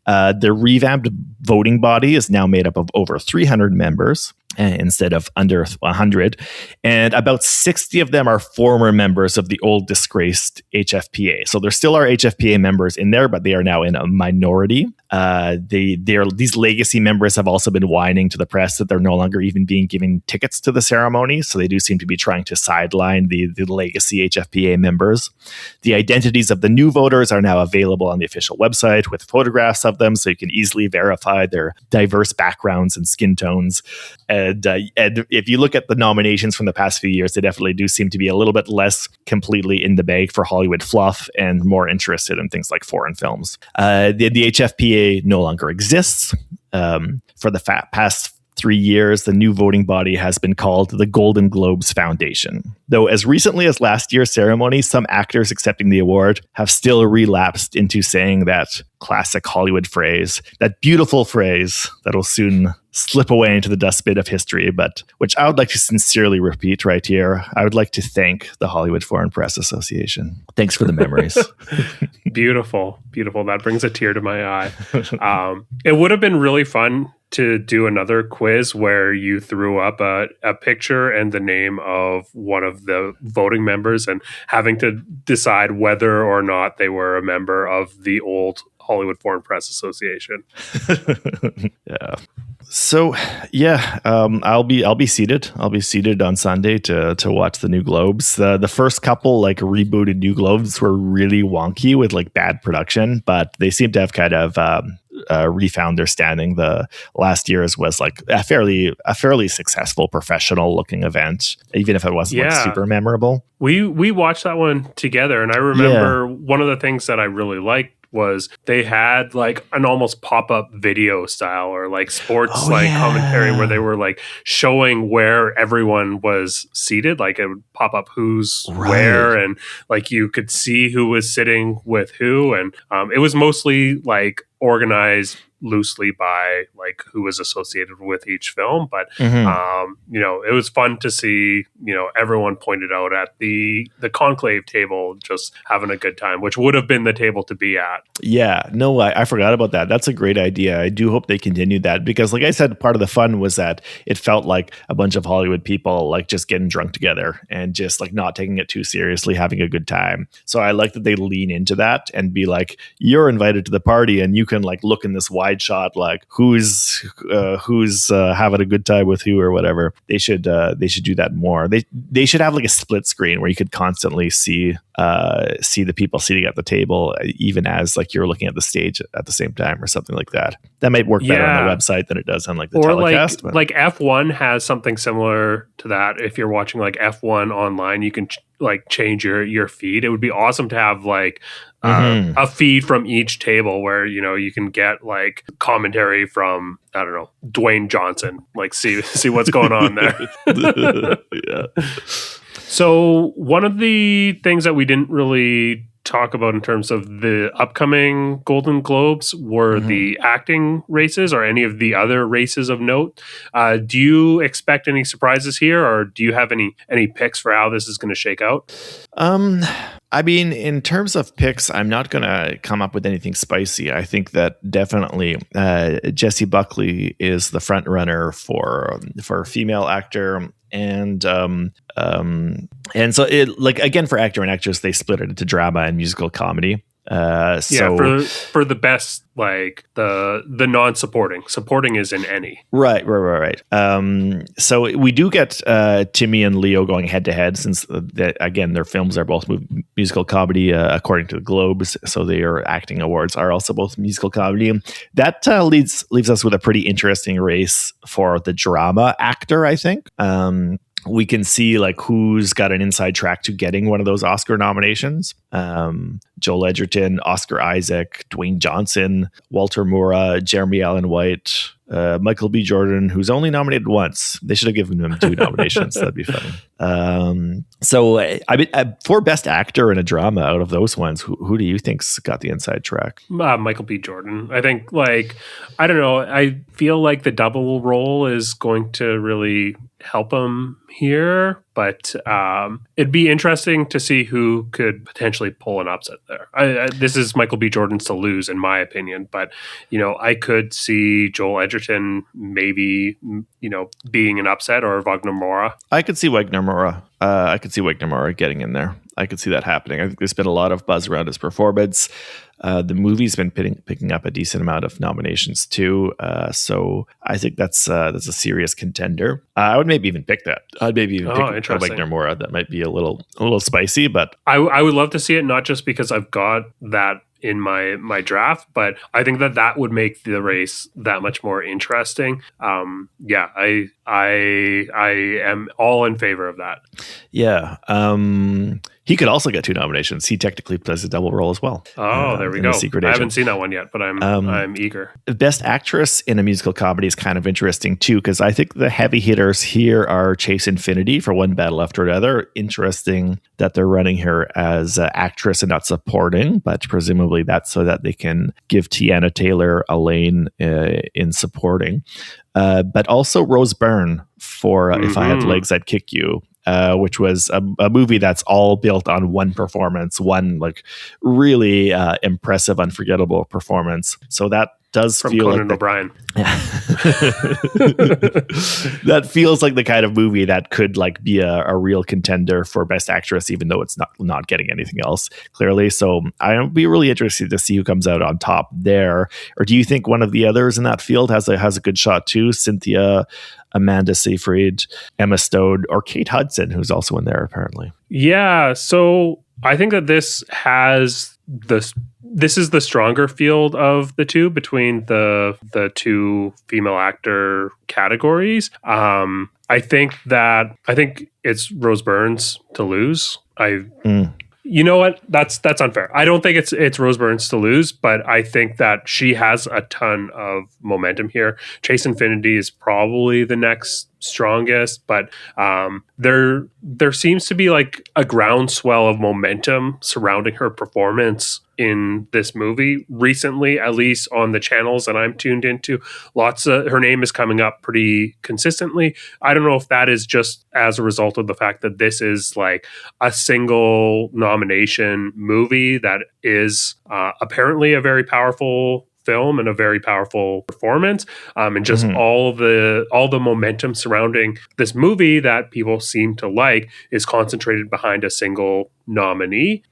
The revamped voting body is now made up of over 300 members instead of under 100. And about 60 of them are former members of the old disgraced HFPA. So there still are HFPA members in there, but they are now in a minority. These legacy members have also been whining to the press that they're no longer even being given tickets to the ceremony. So they do seem to be trying to sideline the legacy HFPA members. The identities of the new voters are now available on the official website with photographs of them, so you can easily verify their diverse backgrounds and skin tones. And if you look at the nominations from the past few years, they definitely do seem to be a little bit less completely in the bag for Hollywood fluff and more interested in things like foreign films. The HFPA no longer exists. For the past 3 years, the new voting body has been called the Golden Globes Foundation. Though as recently as last year's ceremony, some actors accepting the award have still relapsed into saying that classic Hollywood phrase, that beautiful phrase that will soon slip away into the dustbin of history, but which I would like to sincerely repeat right here. I would like to thank the Hollywood Foreign Press Association. Thanks for the memories. Beautiful. That brings a tear to my eye. It would have been really fun to do another quiz where you threw up a picture and the name of one of the voting members and having to decide whether or not they were a member of the old Hollywood Foreign Press Association. Yeah. So I'll be seated. I'll be seated on Sunday to watch the new Globes. The first couple like rebooted new Globes were really wonky with like bad production, but they seem to have kind of refound their standing. The last year's was like a fairly successful professional looking event, even if it wasn't like super memorable. We watched that one together, and I remember one of the things that I really liked was they had like an almost pop-up video style or like sports commentary where they were like showing where everyone was seated. Like it would pop up who's where, and like you could see who was sitting with who. And it was mostly like organized loosely by like who was associated with each film, but it was fun to see everyone pointed out at the conclave table just having a good time, which would have been the table to be at. I forgot about that. That's a great idea. I do hope they continue that, because like I said, part of the fun was that it felt like a bunch of Hollywood people like just getting drunk together and just like not taking it too seriously, having a good time. So I like that they lean into that and be like, you're invited to the party and you can like look in this wide shot like who's having a good time with who or whatever. They should do that more. They should have like a split screen where you could constantly see the people sitting at the table, even as like you're looking at the stage at the same time or something like that. That might work better on the website than it does on like the telecast. Like F1 has something similar to that. If you're watching like F1 online, you can like change your feed. It would be awesome to have like a feed from each table where you can get like commentary from, I don't know, Dwayne Johnson, like see what's going on there. Yeah. So one of the things that we didn't really talk about in terms of the upcoming Golden Globes were the acting races or any of the other races of note. Do you expect any surprises here, or do you have any picks for how this is going to shake out? I mean, in terms of picks, I'm not going to come up with anything spicy. I think that definitely Jessie Buckley is the front runner for a female actor. And so it like, again, for actor and actress, they split it into drama and musical comedy. For the best, like the supporting is in any. Right. So we do get Timmy and Leo going head to head, since again their films are both musical comedy according to the Globes. So their acting awards are also both musical comedy. That leaves us with a pretty interesting race for the drama actor, I think. We can see like who's got an inside track to getting one of those Oscar nominations. Joel Edgerton, Oscar Isaac, Dwayne Johnson, Walter Moura, Jeremy Allen White, Michael B. Jordan, who's only nominated once. They should have given him 2 nominations. That'd be funny. So I mean, for best actor in a drama, out of those ones, who do you think's got the inside track? Michael B. Jordan. I think, like, I don't know. I feel like the double role is going to really help him here, but it'd be interesting to see who could potentially pull an upset there. This is Michael B. Jordan's to lose, in my opinion, but I could see Joel Edgerton maybe being an upset, or Wagner Moura. I could see Wagner Moura. I could see Wagner Moura getting in there. I could see that happening. I think there's been a lot of buzz around his performance. The movie's been picking up a decent amount of nominations too. So I think that's a serious contender. I would maybe even pick that. I'd maybe even pick Wagner Moura. That might be a little spicy, but I would love to see it, not just because I've got that in my draft, but I think that would make the race that much more interesting. Yeah, I am all in favor of that. Yeah. He could also get 2 nominations. He technically plays a double role as well. Oh, there we in go. The Secret I Agent. haven't seen that one yet, but I'm eager. Best Actress in a Musical Comedy is kind of interesting too, because I think the heavy hitters here are Chase Infinity for One Battle After Another. Interesting that they're running her as actress and not supporting, but presumably that's so that they can give Tiana Taylor a lane in supporting. But also Rose Byrne for If I Had Legs, I'd Kick You. Which was a movie that's all built on one performance, one like really impressive, unforgettable performance. So that does From feel Conan like O'Brien. that feels like the kind of movie that could like be a real contender for Best Actress, even though it's not getting anything else clearly. So I'll be really interested to see who comes out on top there. Or do you think one of the others in that field has a good shot too? Cynthia, Amanda Seyfried, Emma Stone, or Kate Hudson, who's also in there apparently. Yeah, so I think that this is the stronger field of the two between the two female actor categories. I think it's Rose Byrne's to lose. You know what? That's unfair. I don't think it's Rose Byrne's to lose, but I think that she has a ton of momentum here. Chase Infinity is probably the next strongest, but there seems to be like a groundswell of momentum surrounding her performance in this movie recently, at least on the channels that I'm tuned into. Her name is coming up pretty consistently. I don't know if that is just as a result of the fact that this is like a single nomination movie that is apparently a very powerful film and a very powerful performance, and just all the momentum surrounding this movie that people seem to like is concentrated behind a single nominee.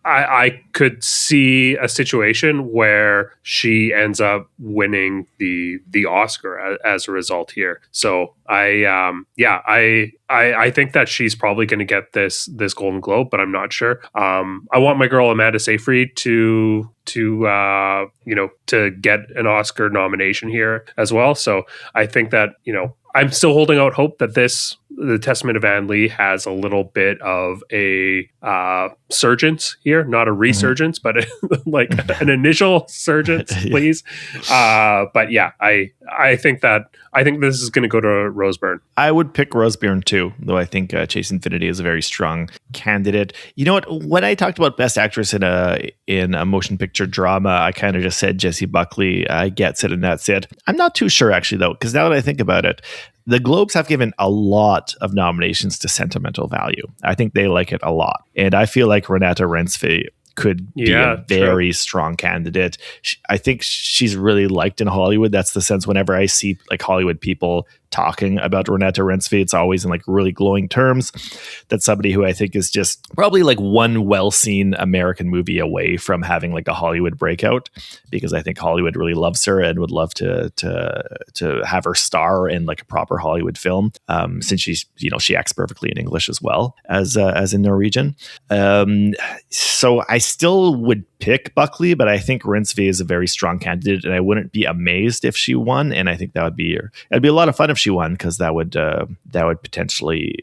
I could see a situation where she ends up winning the Oscar as a result here. So I think that she's probably going to get this Golden Globe, but I'm not sure. I want my girl Amanda Seyfried to get an Oscar nomination here as well. So I think that, I'm still holding out hope that The Testament of Anne Lee has a little bit of a surgence here, not a resurgence, but like an initial surgence, please. But yeah, I think this is going to go to Rose Byrne. I would pick Rose Byrne too, though I think Chase Infinity is a very strong candidate. You know what? When I talked about Best Actress in a motion picture drama, I kind of just said Jessie Buckley gets it, and that's it. I'm not too sure actually though, because now that I think about it, the Globes have given a lot of nominations to Sentimental Value. I think they like it a lot. And I feel like Renata Rensfe could be a very strong candidate. I think she's really liked in Hollywood. That's the sense whenever I see like Hollywood people talking about Renata Rensfe, it's always in like really glowing terms. That's somebody who I think is just probably like one well-seen American movie away from having like a Hollywood breakout, because I think Hollywood really loves her and would love to have her star in like a proper Hollywood film, since she acts perfectly in English as well as in Norwegian. So I still would pick Buckley, but I think Rensfe is a very strong candidate, and I wouldn't be amazed if she won. And I think it'd be a lot of fun if she won, because that would potentially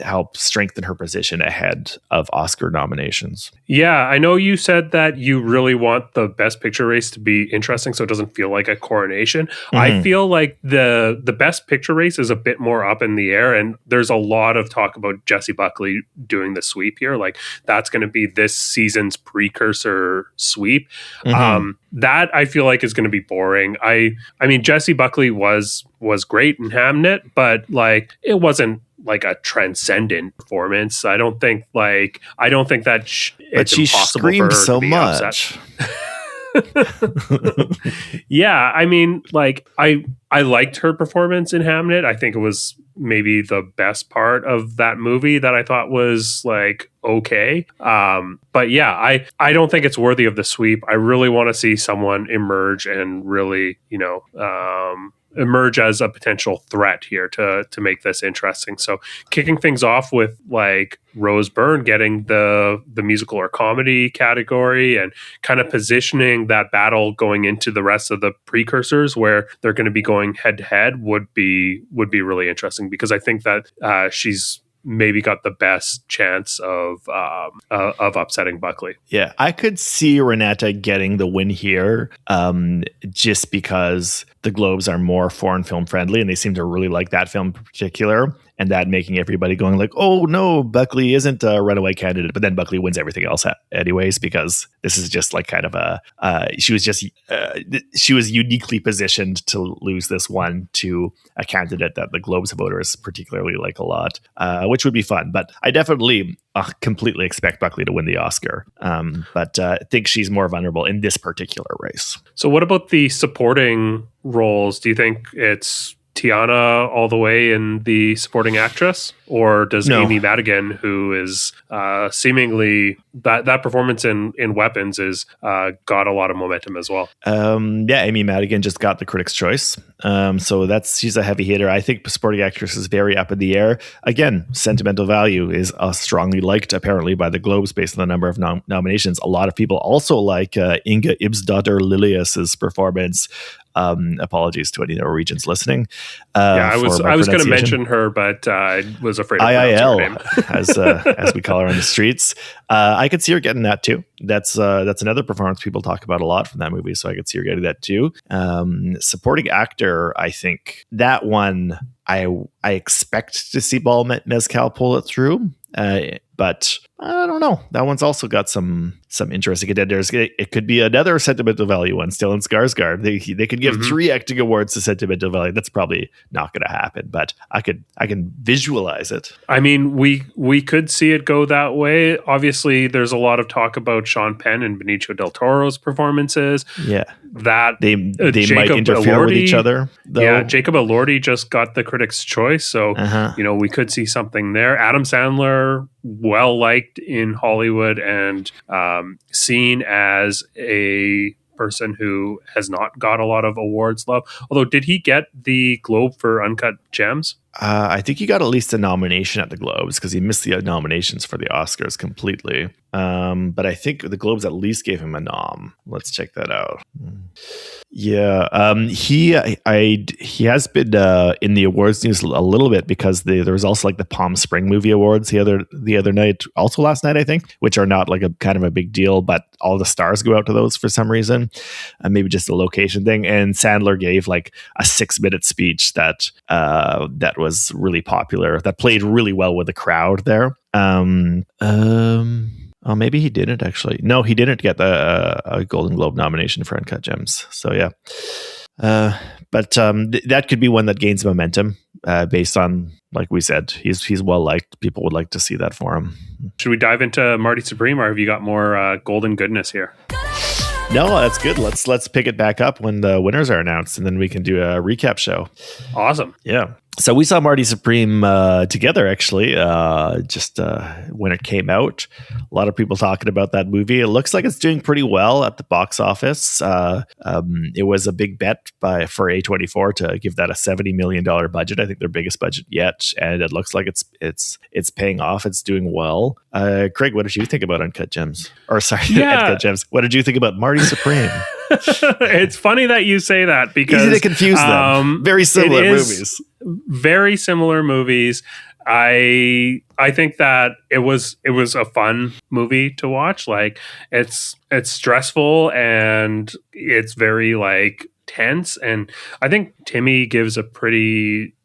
help strengthen her position ahead of Oscar nominations. Yeah, I know you said that you really want the Best Picture race to be interesting, so it doesn't feel like a coronation. I feel like the Best Picture race is a bit more up in the air, and there's a lot of talk about Jessie Buckley doing the sweep here. Like that's going to be this season's precursor sweep. That I feel like is going to be boring. I mean, Jessie Buckley was great in Hamnet, but like it wasn't like a transcendent performance. I don't think that but she screamed so much. Yeah, I mean, like I liked her performance in Hamnet. I think it was maybe the best part of that movie that I thought was like okay. But yeah, I don't think it's worthy of the sweep. I really want to see someone emerge and really, emerge as a potential threat here to make this interesting. So kicking things off with like Rose Byrne getting the musical or comedy category and kind of positioning that battle going into the rest of the precursors where they're going to be going head to head would be really interesting, because I think that she's maybe got the best chance of upsetting Buckley. Yeah, I could see Renata getting the win here, just because the Globes are more foreign film friendly, and they seem to really like that film in particular, and that making everybody going like, "Oh no, Buckley isn't a runaway candidate," but then Buckley wins everything else anyways, because this is just like kind of she was uniquely positioned to lose this one to a candidate that the Globes voters particularly like a lot, which would be fun. But I definitely completely expect Buckley to win the Oscar, but think she's more vulnerable in this particular race. So what about the supporting roles? Do you think it's Tiana all the way in the supporting actress, or does Amy Madigan, who is seemingly that performance in Weapons is got a lot of momentum as well? Yeah, Amy Madigan just got the Critics' Choice, so she's a heavy hitter. I think supporting actress is very up in the air. Again, sentimental value is strongly liked apparently by the Globes based on the number of nominations. A lot of people also like Inga Ibsdottir Lilius's performance. Apologies to any Norwegians listening. I was going to mention her, but I was afraid of IIL, her name. as we call her on the streets. I could see her getting that too. That's another performance people talk about a lot from that movie, so I could see her getting that too. Supporting actor, I think that one I expect to see Bal Mezcal pull it through. But I don't know. That one's also got some interesting contenders. It could be another sentimental value one, Stellan Skarsgård. They could give 3 acting awards to sentimental value. That's probably not going to happen, but I can visualize it. I mean, we could see it go that way. Obviously, there's a lot of talk about Sean Penn and Benicio del Toro's performances. Yeah, that they might interfere with each other, though. Yeah, Jacob Elordi just got the Critics' Choice, so we could see something there. Adam Sandler, well liked in Hollywood and seen as a person who has not got a lot of awards love. Although, did he get the Globe for Uncut Gems? I think he got at least a nomination at the Globes, because he missed the nominations for the Oscars completely. But I think the Globes at least gave him a nom. Let's check that out. Yeah, he has been in the awards news a little bit, because there was also like the Palm Spring Movie Awards the other night, also last night I think, which are not like a kind of a big deal, but all the stars go out to those for some reason, maybe just a location thing. And Sandler gave like a 6-minute speech that was really popular, that played really well with the crowd there. Oh, maybe he didn't actually. No, he didn't get a Golden Globe nomination for Uncut Gems. So yeah, but that could be one that gains momentum based on, like we said, he's well liked. People would like to see that for him. Should we dive into Marty Supreme, or have you got more golden goodness here? No, that's good. Let's pick it back up when the winners are announced, and then we can do a recap show. Awesome. Yeah. So we saw Marty Supreme together, actually, just when it came out. A lot of people talking about that movie. It looks like it's doing pretty well at the box office. It was a big bet for A24 to give that a $70 million budget. I think their biggest budget yet, and it looks like it's paying off. It's doing well. Craig, what did you think about Uncut Gems? Or sorry, Uncut Gems. What did you think about Marty Supreme? It's funny that you say that, because easy to confuse them. Very similar movies. Very similar movies. I think that it was a fun movie to watch. Like it's stressful and it's very like tense, and I think Timmy gives a pretty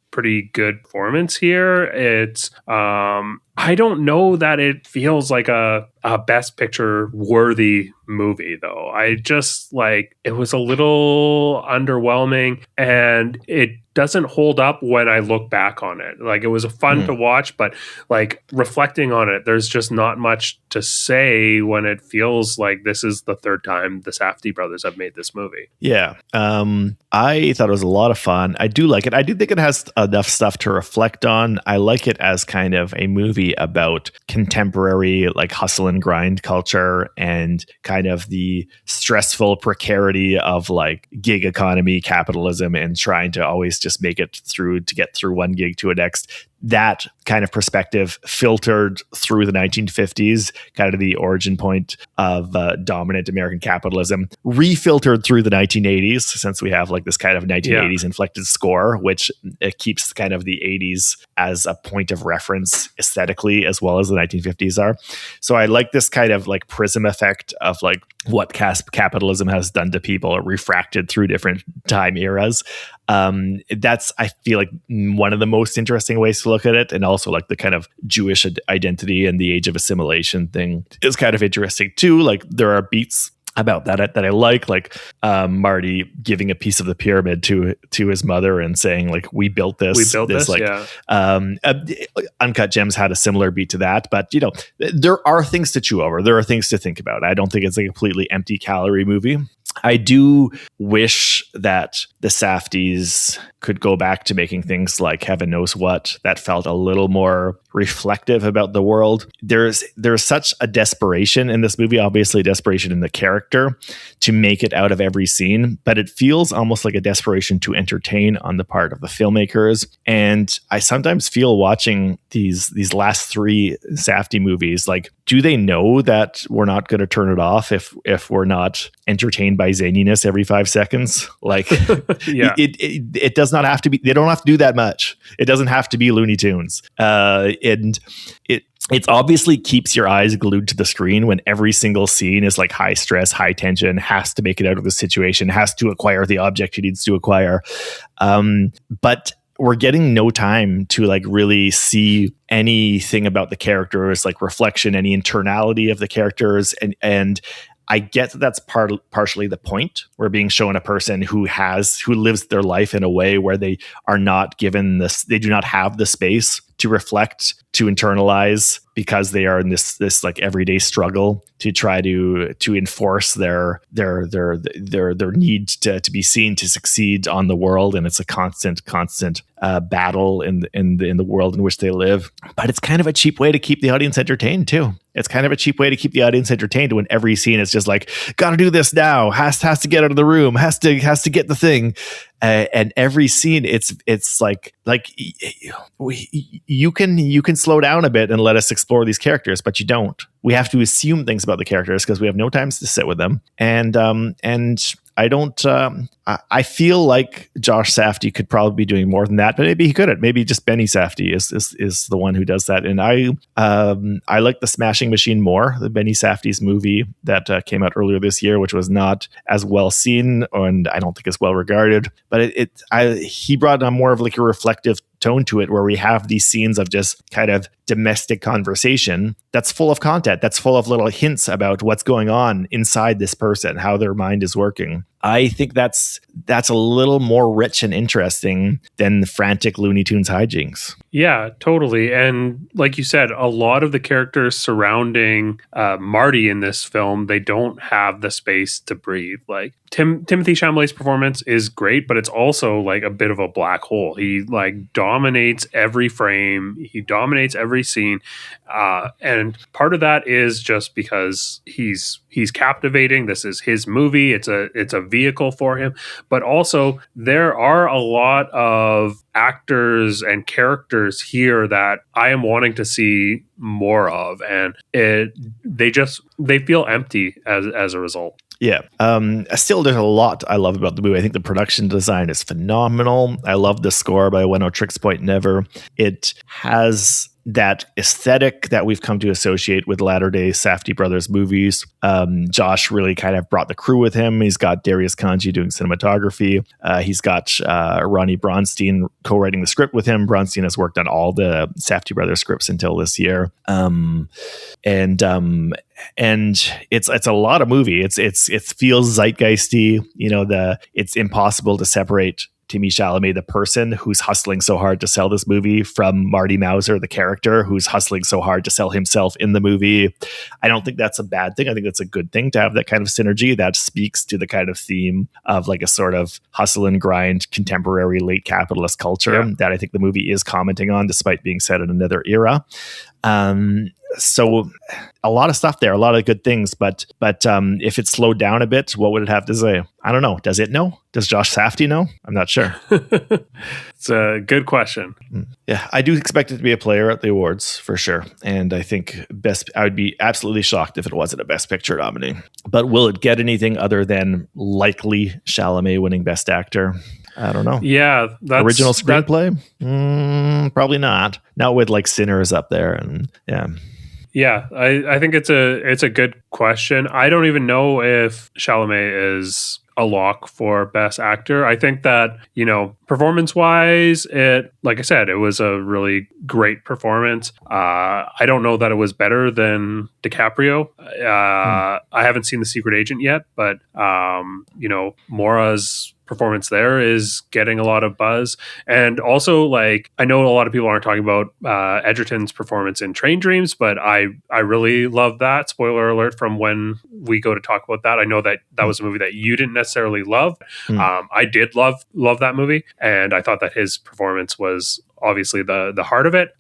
good performance here. It's I don't know that it feels like a Best Picture worthy movie, though. I just like, it was a little underwhelming, and it doesn't hold up when I look back on it. Like, it was fun to watch, but like reflecting on it, there's just not much to say when it feels like this is the third time the Safdie brothers have made this movie. Yeah. I thought it was a lot of fun. I do like it. I do think it has enough stuff to reflect on. I like it as kind of a movie movie about contemporary like hustle and grind culture and kind of the stressful precarity of like gig economy capitalism and trying to always just make it through to get through one gig to a next. That kind of perspective filtered through the 1950s, kind of the origin point of dominant American capitalism, refiltered through the 1980s, since we have like this kind of 1980s inflected score, which it keeps kind of the 80s as a point of reference aesthetically, as well as the 1950s are. So I like this kind of like prism effect of like what capitalism has done to people, refracted through different time eras. That's, I feel like, one of the most interesting ways to look at it. And also like the kind of Jewish identity and the age of assimilation thing is kind of interesting too. Like there are beats about that I like Marty giving a piece of the pyramid to his mother and saying like, we built this like, Uncut Gems had a similar beat to that, but you know, there are things to chew over. There are things to think about. I don't think it's a completely empty calorie movie. I do wish that the Safdies could go back to making things like Heaven Knows What that felt a little more reflective about the world. There's such a desperation in this movie, obviously desperation in the character to make it out of every scene, but it feels almost like a desperation to entertain on the part of the filmmakers. And I sometimes feel watching these last three Safdie movies, like, do they know that we're not going to turn it off if we're not entertained by zaniness every 5 seconds? Like, it does not have to be. They don't have to do that much. It doesn't have to be Looney Tunes. And it obviously keeps your eyes glued to the screen when every single scene is like high stress, high tension, has to make it out of the situation, has to acquire the object he needs to acquire. But we're getting no time to like really see anything about the characters, like reflection, any internality of the characters. And I get that that's partially the point. We're being shown a person who lives their life in a way where they are not given this, they do not have the space to reflect, to internalize, because they are in this like everyday struggle to try to enforce their need to be seen, to succeed on the world, and it's a constant battle in the world in which they live. But it's kind of a cheap way to keep the audience entertained too. It's kind of a cheap way to keep the audience entertained when every scene is just like, gotta do this now, has to get out of the room, has to get the thing. And every scene, it's like you can slow down a bit and let us explore these characters, but you don't. We have to assume things about the characters because we have no time to sit with them. And I don't. I feel like Josh Safdie could probably be doing more than that, but maybe he couldn't. Maybe just Benny Safdie is the one who does that. And I like The Smashing Machine more, the Benny Safdie's movie that came out earlier this year, which was not as well seen and I don't think as well regarded. But he brought on more of like a reflective tone to it, where we have these scenes of just kind of domestic conversation that's full of content, that's full of little hints about what's going on inside this person, how their mind is working. I think that's a little more rich and interesting than the frantic Looney Tunes hijinks. Yeah, totally. And like you said, a lot of the characters surrounding Marty in this film, they don't have the space to breathe. Like Timothy Chalamet's performance is great, but it's also like a bit of a black hole. He like dominates every frame. He dominates every scene. And part of that is just because he's captivating. This is his movie. It's a vehicle for him. But also there are a lot of actors and characters here that I am wanting to see more of, and they feel empty as a result. Yeah. Still, there's a lot I love about the movie. I think the production design is phenomenal. I love the score by One O Tricks Point Never. It has that aesthetic that we've come to associate with latter-day Safdie brothers movies. Josh really kind of brought the crew with him. He's got Darius Kanji doing cinematography. He's got Ronnie Bronstein co-writing the script with him. Bronstein has worked on all the Safdie brothers scripts until this year. And it's a lot of movie. It feels zeitgeisty. You know, it's impossible to separate Timmy Chalamet, the person who's hustling so hard to sell this movie, from Marty Mauser, the character who's hustling so hard to sell himself in the movie. I don't think that's a bad thing. I think it's a good thing to have that kind of synergy that speaks to the kind of theme of like a sort of hustle and grind contemporary late capitalist culture that I think the movie is commenting on, despite being set in another era. So a lot of stuff there, a lot of good things, but if it slowed down a bit, what would it have to say? I don't know. Does it know? Does Josh Safdie know? I'm not sure. It's a good question. Yeah, I do expect it to be a player at the awards for sure. And I think I would be absolutely shocked if it wasn't a Best Picture nominee. But will it get anything other than likely Chalamet winning Best Actor? I don't know. Yeah. Original screenplay? Probably not. Not with like Sinners up there. And yeah. Yeah, I think it's a good question. I don't even know if Chalamet is a lock for Best Actor. I think that, performance-wise, like I said, it was a really great performance. I don't know that it was better than DiCaprio. I haven't seen The Secret Agent yet, but, Mora's performance there is getting a lot of buzz. And also, like, I know a lot of people aren't talking about Edgerton's performance in Train Dreams, but I really love that. Spoiler alert from when we go to talk about that. I know that was a movie that you didn't necessarily love. I did love that movie, and I thought that his performance was obviously the heart of it.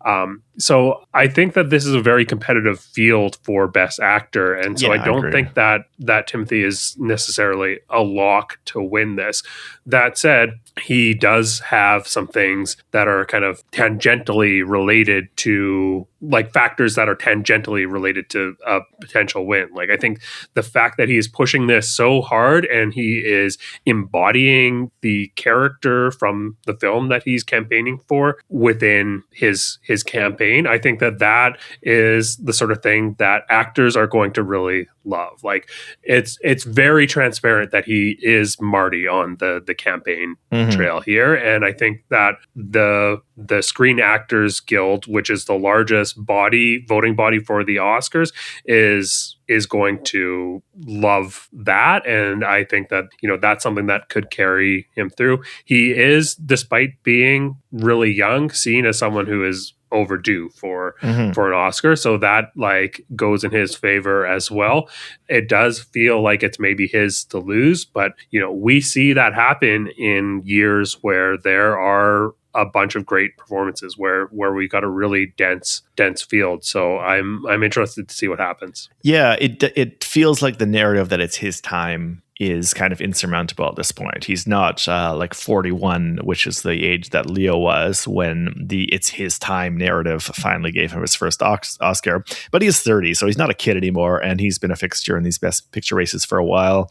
So I think that this is a very competitive field for Best Actor. And so I don't think that Timothy is necessarily a lock to win this. That said, he does have some things that are kind of tangentially related to, like, factors that are tangentially related to a potential win. Like, I think the fact that he is pushing this so hard and he is embodying the character from the film that he's campaigning for within his campaign, I think that is the sort of thing that actors are going to really love. Like, it's very transparent that he is Marty on the campaign trail here, and I think that the Screen Actors Guild, which is the largest voting body for the Oscars, is going to love that. And I think that, that's something that could carry him through. He is, despite being really young, seen as someone who is overdue for an Oscar. So that, like, goes in his favor as well. It does feel like it's maybe his to lose, but, we see that happen in years where there are a bunch of great performances where we got a really dense field. So I'm interested to see what happens. Yeah, it feels like the narrative that it's his time is kind of insurmountable at this point. He's not like 41, which is the age that Leo was when the "it's his time" narrative finally gave him his first Oscar. But he's 30, so he's not a kid anymore, and he's been a fixture in these Best Picture races for a while.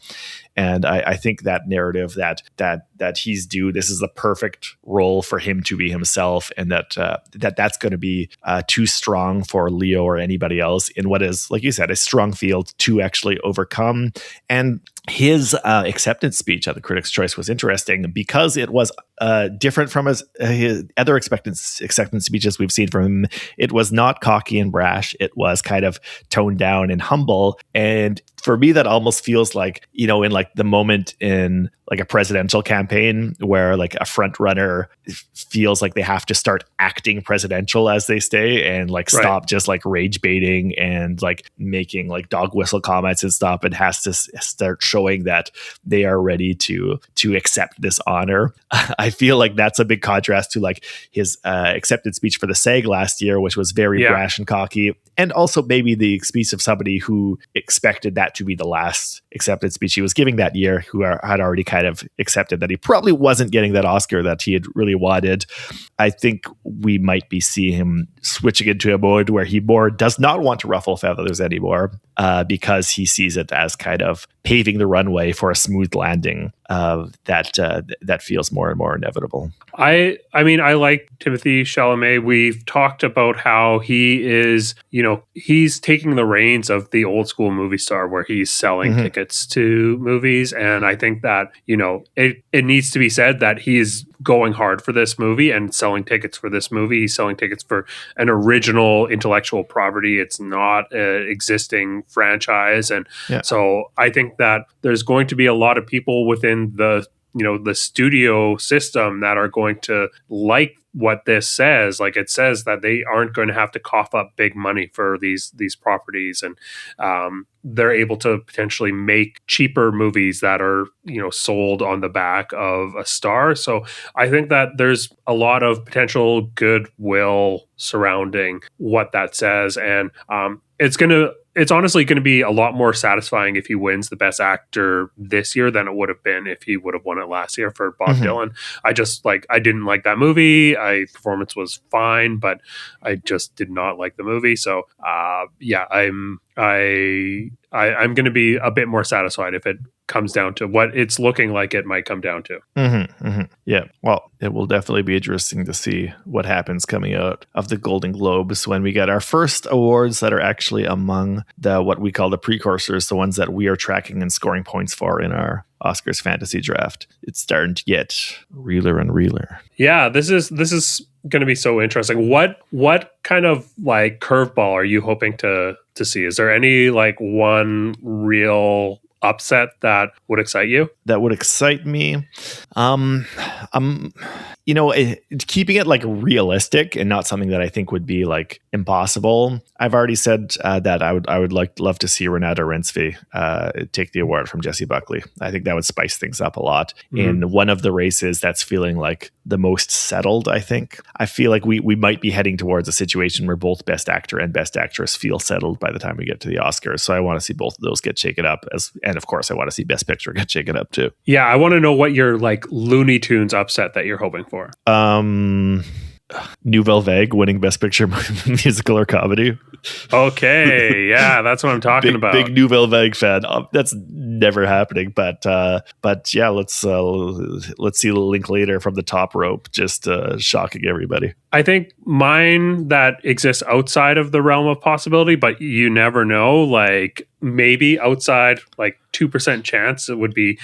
And I think that narrative that he's due, this is the perfect role for him to be himself, and that's going to be too strong for Leo or anybody else in what is, like you said, a strong field to actually overcome. And his acceptance speech at the Critics' Choice was interesting because it was different from his other acceptance speeches we've seen from him. It was not cocky and brash. It was kind of toned down and humble. And for me, that almost feels like, in like the moment in like a presidential campaign where like a front runner feels like they have to start acting presidential as they stay and like stop just like rage baiting and like making like dog whistle comments and stuff, and has to start showing that they are ready to accept this honor. I feel like that's a big contrast to like his acceptance speech for the SAG last year, which was very brash and cocky. And also maybe the speech of somebody who expected that to be the last acceptance speech he was giving that year, who had already kind of accepted that he probably wasn't getting that Oscar that he had really wanted. I think we might be seeing him switching into a mode where he more does not want to ruffle feathers anymore, because he sees it as kind of paving the runway for a smooth landing that feels more and more inevitable. I mean, I like Timothy Chalamet. We've talked about how he is, he's taking the reins of the old school movie star where he's selling tickets to movies. And I think that, it needs to be said that he is going hard for this movie and selling tickets for this movie. He's selling tickets for an original intellectual property. It's not an existing franchise. And so I think that there's going to be a lot of people within the the studio system that are going to like what this says. Like, it says that they aren't going to have to cough up big money for these properties, and they're able to potentially make cheaper movies that are sold on the back of a star. So I think that there's a lot of potential goodwill surrounding what that says, and it's honestly going to be a lot more satisfying if he wins the Best Actor this year than it would have been if he would have won it last year for Bob Dylan. I didn't like that movie. Performance was fine, but I just did not like the movie. So I'm going to be a bit more satisfied if it comes down to what it's looking like it might come down to. Yeah, well, it will definitely be interesting to see what happens coming out of the Golden Globes when we get our first awards that are actually among what we call the precursors, the ones that we are tracking and scoring points for in our Oscars fantasy draft. It's starting to get realer and realer. Yeah, this is going to be so interesting. What kind of like curveball are you hoping to see? Is there any like one real upset that would excite you? That would excite me. Keeping it like realistic and not something that I think would be like impossible. I've already said that I would love to see Renata Rensby take the award from Jessie Buckley. I think that would spice things up a lot in one of the races that's feeling like the most settled. I feel like we might be heading towards a situation where both Best Actor and Best Actress feel settled by the time we get to the Oscars. So I want to see both of those get shaken up, and of course I want to see Best Picture get shaken up too. Yeah, I want to know what your like Looney Tunes upset that you're hoping for. Nouvelle Vague winning Best Picture musical or comedy. Okay, yeah, that's what I'm talking about. Big Nouvelle Vague fan. That's never happening, but yeah, let's see Linklater from the top rope, just shocking everybody. I think mine that exists outside of the realm of possibility, but you never know. Like maybe outside, like 2% chance, it would be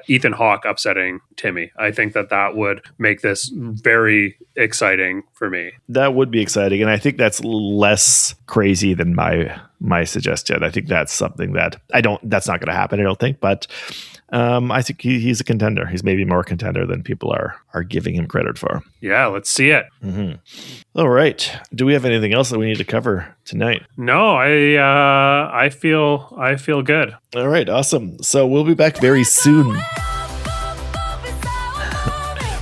Ethan Hawke upsetting Timmy. I think that would make this very exciting for me. That would be exciting, and I think that's less crazy than my suggestion. I think that's something that that's not going to happen, I don't think, but I think he's a contender. He's maybe more contender than people are giving him credit for. Yeah, let's see it. All right. Do we have anything else that we need to cover tonight? No, I feel good. All right, awesome. So we'll be back very soon.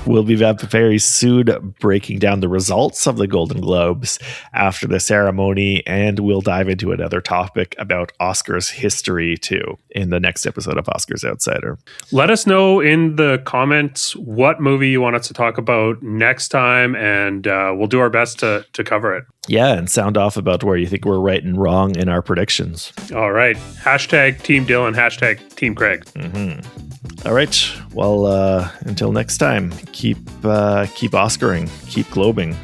We'll be back very soon breaking down the results of the Golden Globes after the ceremony, and we'll dive into another topic about Oscars history too in the next episode of Oscars Outsider. Let us know in the comments what movie you want us to talk about next time, and we'll do our best to cover it. Yeah, and sound off about where you think we're right and wrong in our predictions. All right. # Team Dylan, # Team Craig. All right. Well, until next time, keep Oscaring, keep globing.